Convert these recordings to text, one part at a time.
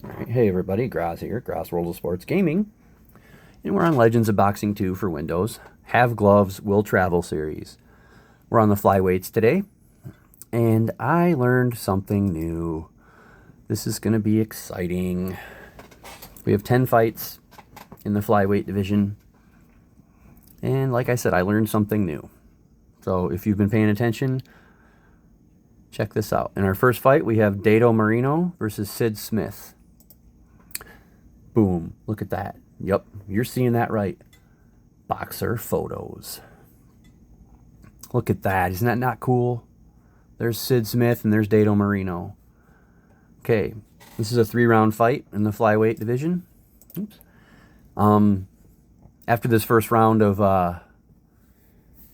Alright, hey everybody, Graz here, Graz World of Sports Gaming. And we're on Legends of Boxing 2 for Windows. Have Gloves, Will Travel series. We're on the Flyweights today. And I learned something new. This is going to be exciting. We have 10 fights in the Flyweight division. And like I said, I learned something new. So if you've been paying attention, check this out. In our first fight, we have Dato Marino versus Sid Smith. Boom. Look at that. Yep, you're seeing that right. Boxer photos. Look at that. Isn't that not cool? There's Sid Smith and there's Dato Marino. Okay, this is a 3-round fight in the flyweight division. Oops. After this first round of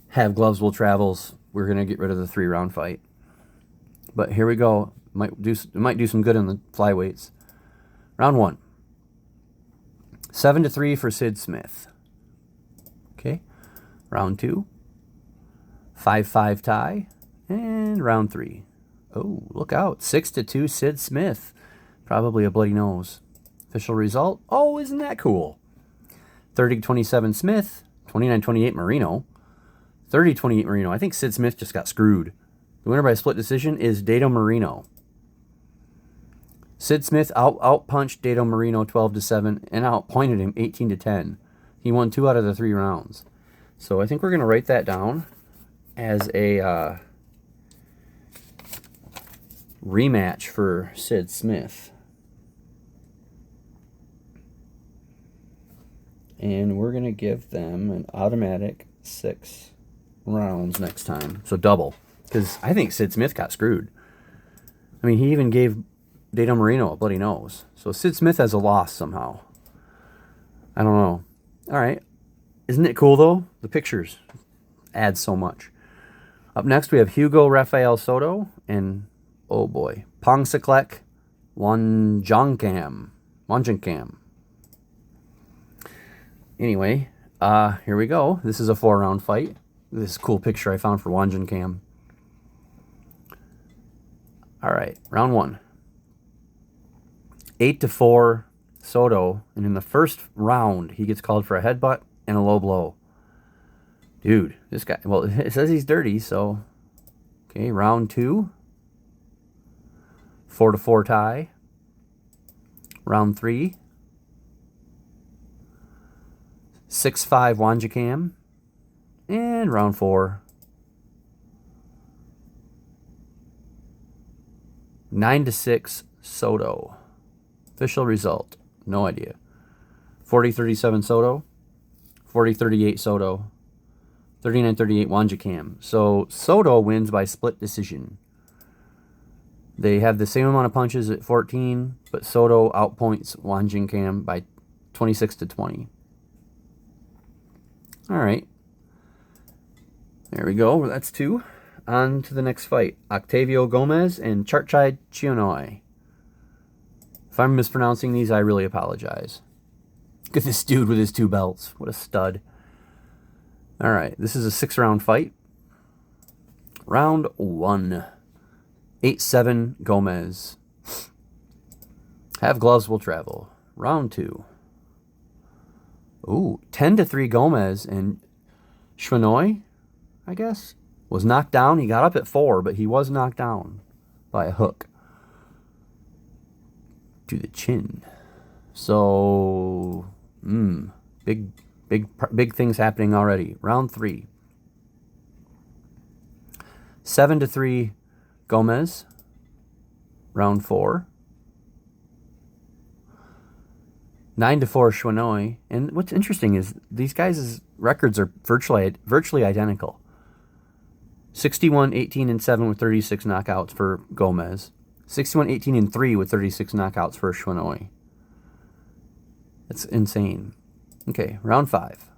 Have Gloves Will Travels, we're going to get rid of the 3-round fight. But here we go. It might do some good in the flyweights. Round 1. 7-3 for Sid Smith. Okay. Round 2. 5-5 tie. And round 3. Oh, look out. 6-2 Sid Smith. Probably a bloody nose. Official result. Oh, isn't that cool? 30-27 Smith. 29-28 Marino. 30-28 Marino. I think Sid Smith just got screwed. The winner by split decision is Dato Marino. Sid Smith out-punched Dato Marino 12-7 and out-pointed him 18-10. He won 2 out of the 3 rounds. So I think we're going to write that down as a rematch for Sid Smith. And we're going to give them an automatic 6 rounds next time. So double. Because I think Sid Smith got screwed. I mean, he even gave Dato Marino a bloody nose. So Sid Smith has a loss somehow. I don't know. All right. Isn't it cool, though? The pictures add so much. Up next, we have Hugo Rafael Soto and, oh boy, Pongsaklek Wanjankam. Anyway, here we go. This is a 4-round fight. This is a cool picture I found for Wanjankam. All right, round 1. 8-4 Soto, and in the first round, he gets called for a headbutt and a low blow. Dude, this guy, well, it says he's dirty, so, okay, round 2. 4-4 tie. Round 3. 6-5 Wanjakam. And round 4. 9-6 Soto. Official result, no idea. 40-37 Soto. 40-38 Soto. 39-38 Wanjakam. So Soto wins by split decision. They have the same amount of punches at 14, but Soto outpoints Wanjakam by 26-20. All right. There we go. That's 2. On to the next fight. Octavio Gomez and Charchai Chionoi. If I'm mispronouncing these, I really apologize. Look at this dude with his 2 belts. What a stud. All right, this is a 6-round fight. Round 1. 8-7 Gomez. Have Gloves Will Travel. Round 2. Ooh, 10-3 Gomez and Chionoi, I guess, was knocked down. He got up at 4, but he was knocked down by a hook to the chin. So, big things happening already. Round 3. 7-3 Gomez. Round 4. 9-4 Chionoi. And what's interesting is these guys' records are virtually identical. 61-18-7 with 36 knockouts for Gomez. 61-18-3 with 36 knockouts for Chionoi. That's insane. Okay, round 5.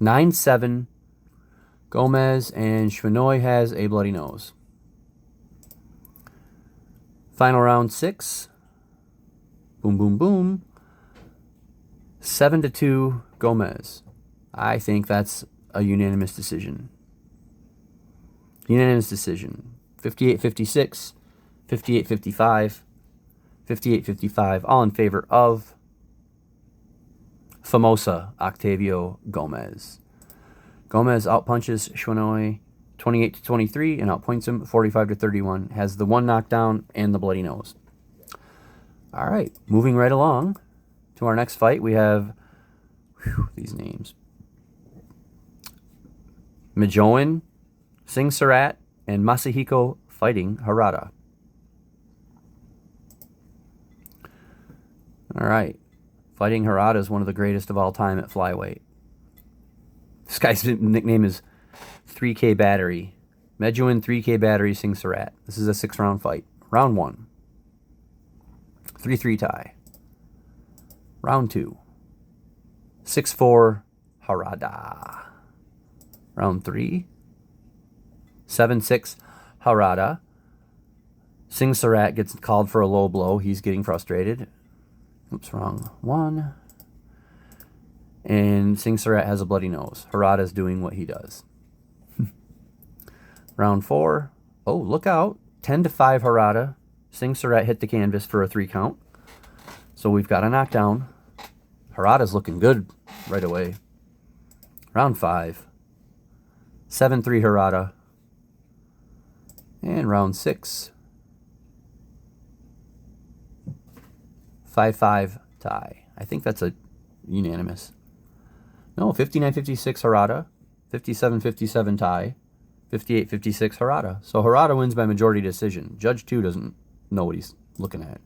9-7 Gomez, and Chionoi has a bloody nose. Final round 6. Boom, boom, boom. 7-2 Gomez. I think that's a unanimous decision. Unanimous decision. 58-56, 58-55. 58-55, all in favor of Famosa Octavio Gomez. Gomez outpunches Shwanoi 28-23 and outpoints him 45-31. Has the one knockdown and the bloody nose. All right, moving right along to our next fight, we have these names. Mijoen Singh Surat and Masahiko fighting Harada. All right. Fighting Harada is one of the greatest of all time at flyweight. This guy's nickname is 3K Battery. Mijoen 3K Battery Singh Surat. This is a 6-round fight. Round 1. 3-3 tie. Round 2. 6-4 Harada. Round 3. 7-6 Harada. Singh Surat gets called for a low blow. He's getting frustrated. Oops, wrong one. And Singh Surat has a bloody nose. Harada's doing what he does. Round 4. Oh, look out. 10-5 Harada. Singh Surat hit the canvas for a 3 count. So we've got a knockdown. Harada's looking good right away. Round 5. 7-3 Harada. And round 6. 5-5 tie. I think that's a unanimous. No, 59-56 Harada. 57-57 tie. 58-56 Harada. So Harada wins by majority decision. Judge 2 doesn't know what he's looking at.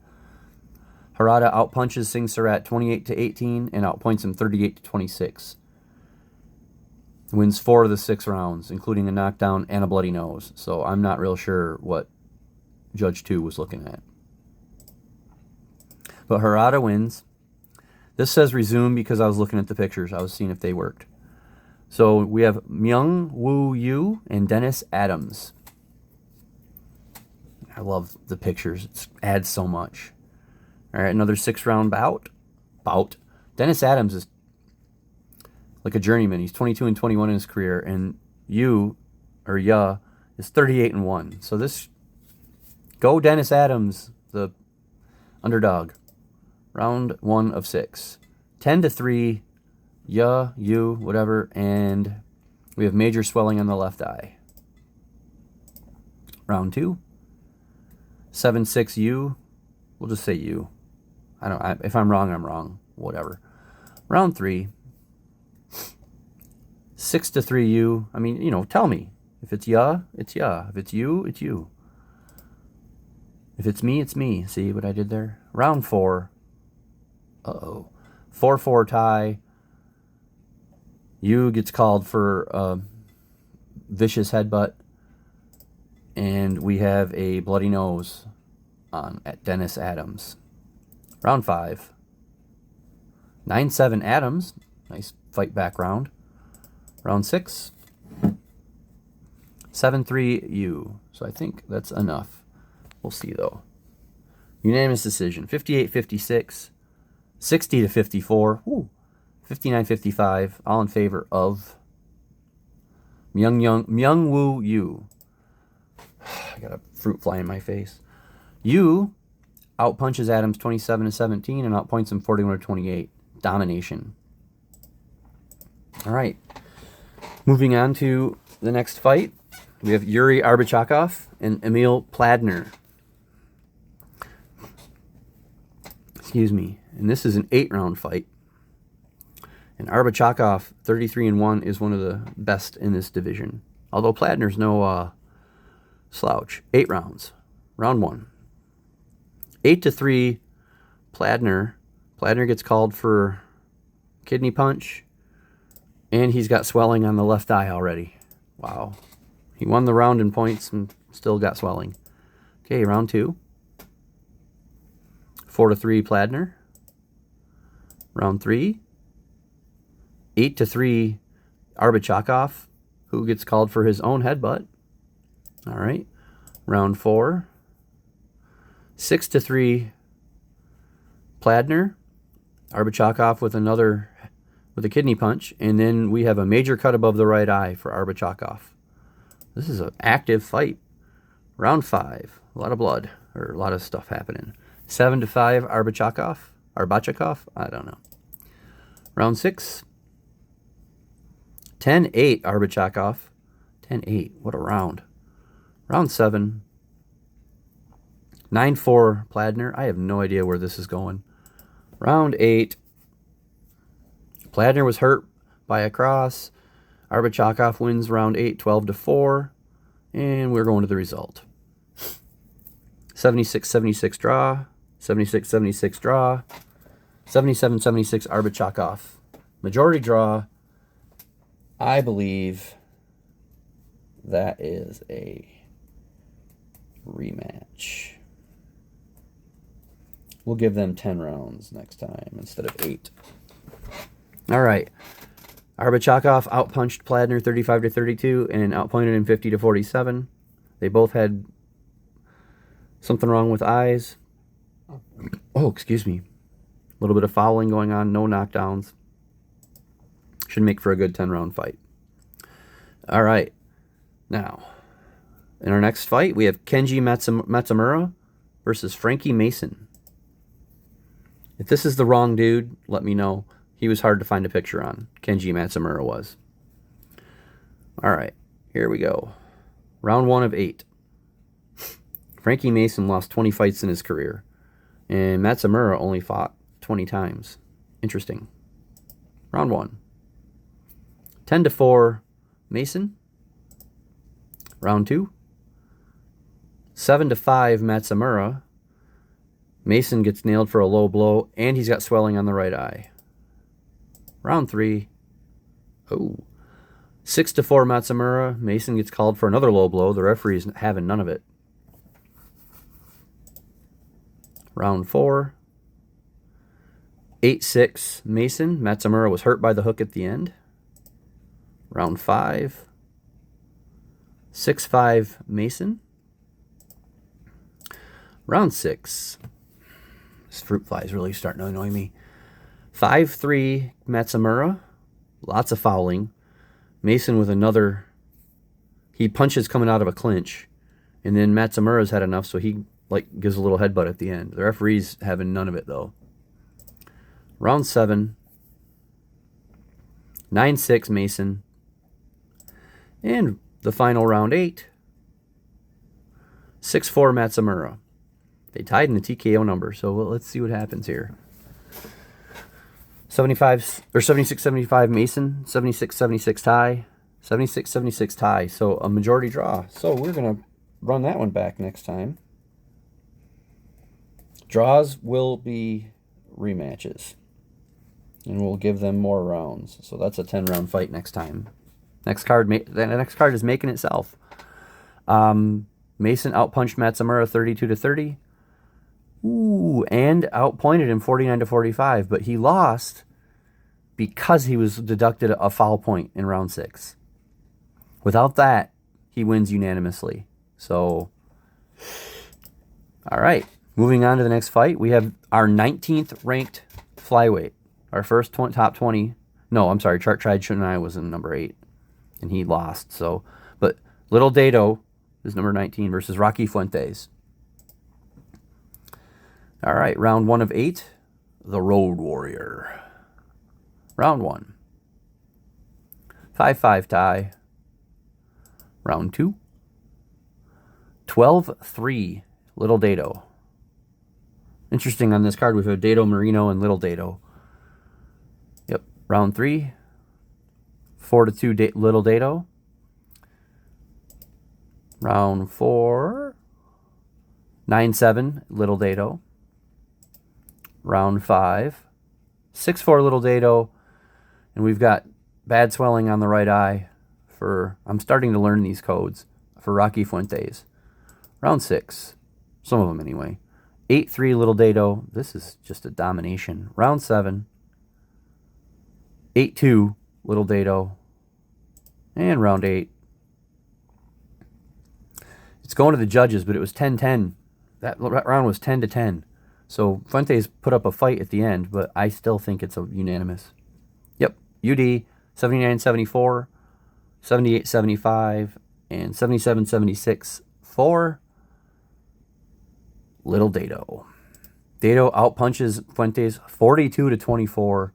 Harada outpunches Singh Surat 28-18 and outpoints him 38-26. Wins 4 of the 6 rounds, including a knockdown and a bloody nose. So I'm not real sure what Judge 2 was looking at. But Harada wins. This says resume because I was looking at the pictures. I was seeing if they worked. So we have Myung Woo Yu and Dennis Adams. I love the pictures. It adds so much. All right, another 6-round bout. Dennis Adams is like a journeyman. He's 22-21 in his career, and Ya is 38-1. So this, go Dennis Adams, the underdog. Round 1 of 6. 10-3, whatever, and we have major swelling on the left eye. Round 2. 7-6 Yu. We'll just say Yu. If I'm wrong, I'm wrong. Whatever. Round 3. 6-3 Yu. I mean, tell me. If it's Ya, it's Ya. If it's you, it's you. If it's me, it's me. See what I did there? Round 4. 4-4 tie. Yu gets called for a vicious headbutt. And we have a bloody nose at Dennis Adams. Round 5. 9-7 Adams. Nice fight background. Round 6. 7-3 Yu. So I think that's enough. We'll see, though. Unanimous decision. 58-56. 60-54. 59-55. All in favor of Myung Woo Yu. I got a fruit fly in my face. Yu outpunches Adams 27-17 and outpoints him 41-28. Domination. All right. Moving on to the next fight. We have Yuri Arbachakov and Emil Pladner. Excuse me. And this is an 8-round fight. And Arbachakov, 33-1, is one of the best in this division. Although Pladner's no slouch. 8 rounds. Round 1. 8-3 Pladner. Pladner gets called for kidney punch. And he's got swelling on the left eye already. Wow. He won the round in points and still got swelling. Okay, round 2. 4-3 Pladner. Round 3. 8-3 Arbachakov, who gets called for his own headbutt. All right. Round 4. 6-3 Pladner. Arbachakov with a kidney punch. And then we have a major cut above the right eye for Arbachakov. This is an active fight. Round 5. A lot of blood, or a lot of stuff happening. 7-5, Arbachakov. I don't know. Round 6. 10-8, Arbachakov. 10-8. What a round. Round 7. 9-4, Pladner. I have no idea where this is going. Round 8. Pladner was hurt by a cross. Arbachakov wins round 8, 12-4. And we're going to the result. 76-76 draw. 76-76 draw. 77-76 Arbachakov. Majority draw. I believe that is a rematch. We'll give them 10 rounds next time instead of 8. All right. Arbachakov outpunched Pladner 35-32 and outpointed him 50-47. They both had something wrong with eyes. Oh, excuse me. A little bit of fouling going on. No knockdowns. Should make for a good 10-round fight. All right. Now, in our next fight, we have Kenji Matsumura versus Frankie Mason. If this is the wrong dude, let me know. He was hard to find a picture on. Kenji Matsumura was. All right, here we go. Round 1 of 8. Frankie Mason lost 20 fights in his career, and Matsumura only fought 20 times. Interesting. Round 1. 10-4, Mason. Round 2. 7-5, Matsumura. Mason gets nailed for a low blow, and he's got swelling on the right eye. Round 3. Oh. 6-4, Matsumura. Mason gets called for another low blow. The referee's having none of it. Round 4. 8-6, Mason. Matsumura was hurt by the hook at the end. Round 5. 6-5, Mason. Round 6. This fruit fly is really starting to annoy me. 5-3, Matsumura. Lots of fouling. Mason with another. He punches coming out of a clinch. And then Matsumura's had enough, so he gives a little headbutt at the end. The referee's having none of it, though. Round 7. 9-6, Mason. And the final round 8. 6-4, Matsumura. They tied in the TKO number, so let's see what happens here. 76-75 Mason, 76-76 tie, 76-76 tie. So a majority draw. So we're gonna run that one back next time. Draws will be rematches, and we'll give them more rounds. So that's a 10-round fight next time. The next card is making itself. Mason outpunched Matsumura 32-30. Ooh, and outpointed him 49-45, but he lost because he was deducted a foul point in round 6. Without that, he wins unanimously. So, all right. Moving on to the next fight, we have our 19th ranked flyweight. Our first top 20. No, I'm sorry. Chad Shunai was in number 8, and he lost. So, but Little Dato is number 19 versus Rocky Fuentes. All right, round 1 of 8, the Road Warrior. Round 1. 5-5 tie. Round 2. 12-3, Little Dato. Interesting on this card, we have Dato Marino and Little Dato. Yep, round 3. 4-2, Little Dato. Round 4. 9-7, Little Dato. Round 5. 6-4, Little Dato. And we've got bad swelling on the right eye for, I'm starting to learn these codes, for Rocky Fuentes. Round 6. Some of them anyway. 8-3, Little Dato. This is just a domination. Round 7. 8-2, Little Dato. And round 8. It's going to the judges, but it was 10-10. That round was 10-10. So Fuentes put up a fight at the end, but I still think it's a unanimous. Yep, UD 79-74, 78-75, and 77-76 for Little Dato. Dato outpunches Fuentes 42-24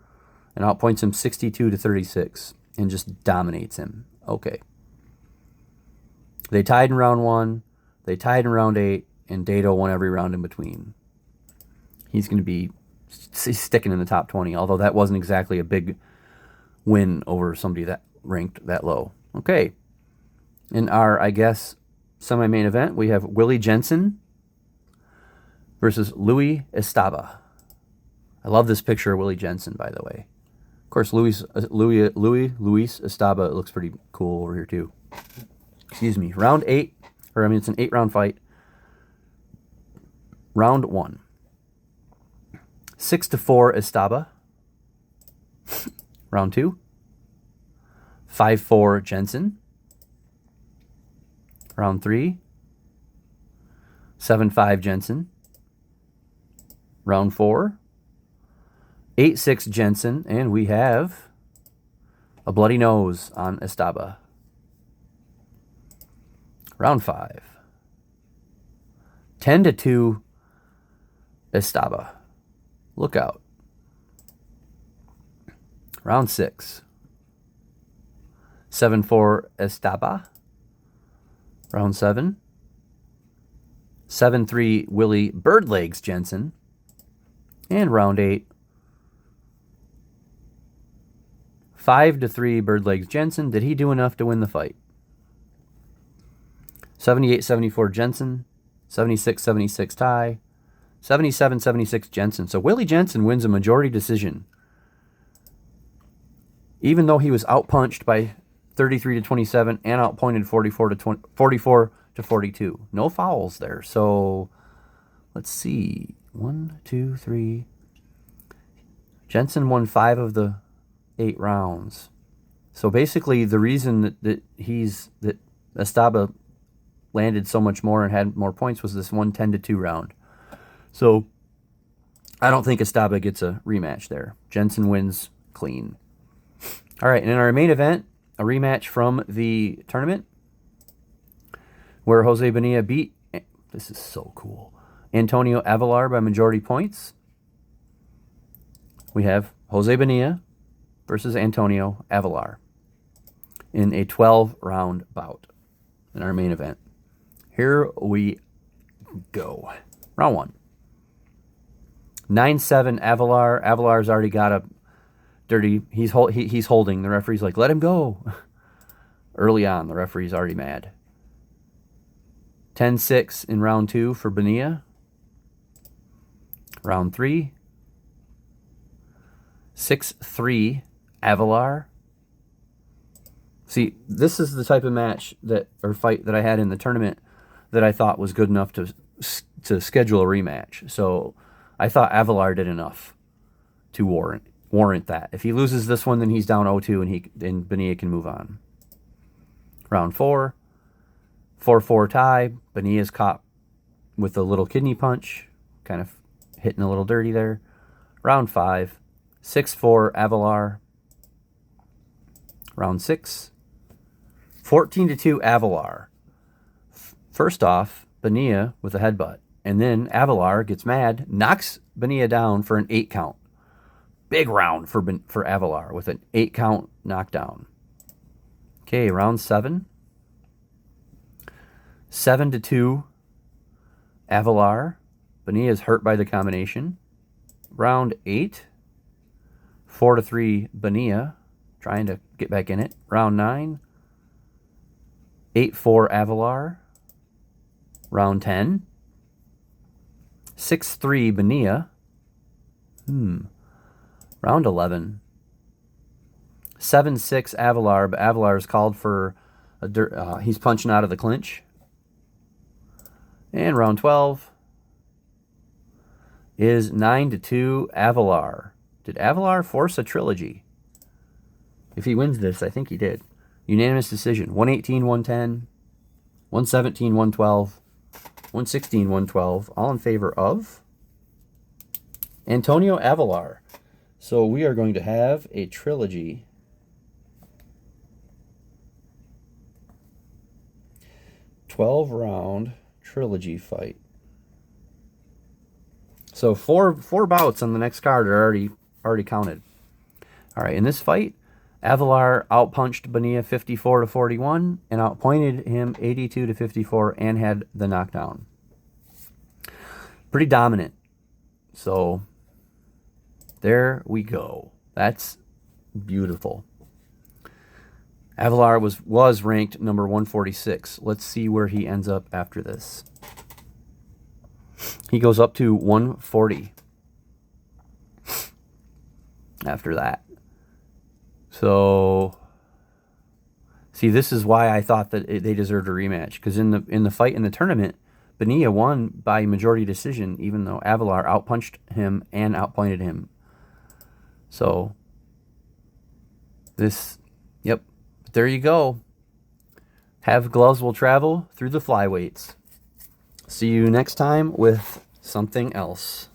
and outpoints him 62-36 and just dominates him. Okay. They tied in round 1. They tied in round 8, and Dato won every round in between. He's going to be sticking in the top 20, although that wasn't exactly a big win over somebody that ranked that low. Okay. In our, I guess, semi-main event, we have Willie Jensen versus Luis Estaba. I love this picture of Willie Jensen, by the way. Of course, Luis Estaba looks pretty cool over here, too. Excuse me. Round 8, it's an 8-round fight. Round 1. 6-4 Estaba. Round 2. 5-4 Jensen. Round 3. 7-5 Jensen. Round 4. 8-6 Jensen. And we have a bloody nose on Estaba. Round 5. 10-2 Estaba. Look out. Round 6. 7-4 Estaba. Round 7. 7-3 Willie Birdlegs Jensen. And round 8. 5-3 Birdlegs Jensen. Did he do enough to win the fight? 78-74 Jensen. 76-76 tie. 77-76 Jensen. So Willie Jensen wins a majority decision. Even though he was outpunched by 33-27 and outpointed 44-42. No fouls there. So let's see. 1, 2, 3. Jensen won 5 of the 8 rounds. So basically the reason that Estaba landed so much more and had more points was this 10-2 round. So I don't think Estaba gets a rematch there. Jensen wins clean. All right, and in our main event, a rematch from the tournament where Jose Bonilla beat, this is so cool, Antonio Avelar by majority points. We have Jose Bonilla versus Antonio Avelar in a 12-round bout in our main event. Here we go. Round 1. 9-7 Avelar. Avelar's already got a dirty. He's holding. The referee's like, let him go. Early on, the referee's already mad. 10-6 in round 2 for Bonilla. Round 3. 6-3 Avelar. See, this is the type of match fight that I had in the tournament that I thought was good enough to schedule a rematch. So I thought Avelar did enough to warrant that. If he loses this one, then he's down 0-2 and Bonilla can move on. Round 4. 4-4 tie. Bonilla's caught with a little kidney punch, kind of hitting a little dirty there. Round 5. 6-4 Avelar. Round 6. 14-2 Avelar. First off, Bonilla with a headbutt. And then Avelar gets mad, knocks Bonilla down for an 8 count. Big round for Avelar with an 8 count knockdown. Okay, round 7. 7-2 Avelar. Bonilla is hurt by the combination. Round 8. 4-3 Bonilla, trying to get back in it. Round 9. 8-4 Avelar. Round 10. 6-3 Bonilla. Round 11. 7-6 Avelar, but Avelar is called for he's punching out of the clinch. And round 12 is 9-2 Avelar. Did Avelar force a trilogy? If he wins this, I think he did. Unanimous decision. 118-110, 117-112, 116-112. All in favor of Antonio Avelar. So we are going to have a trilogy. '12-round trilogy fight. So four bouts on the next card are already counted. All right, in this fight, Avalar outpunched Bonilla 54-41 and outpointed him 82-54 and had the knockdown. Pretty dominant. So there we go. That's beautiful. Avalar was ranked number 146. Let's see where he ends up after this. He goes up to 140 after that. So, see, this is why I thought that they deserved a rematch. Because in the fight in the tournament, Bonilla won by majority decision, even though Avalar outpunched him and outpointed him. So, yep, there you go. Have gloves will travel through the flyweights. See you next time with something else.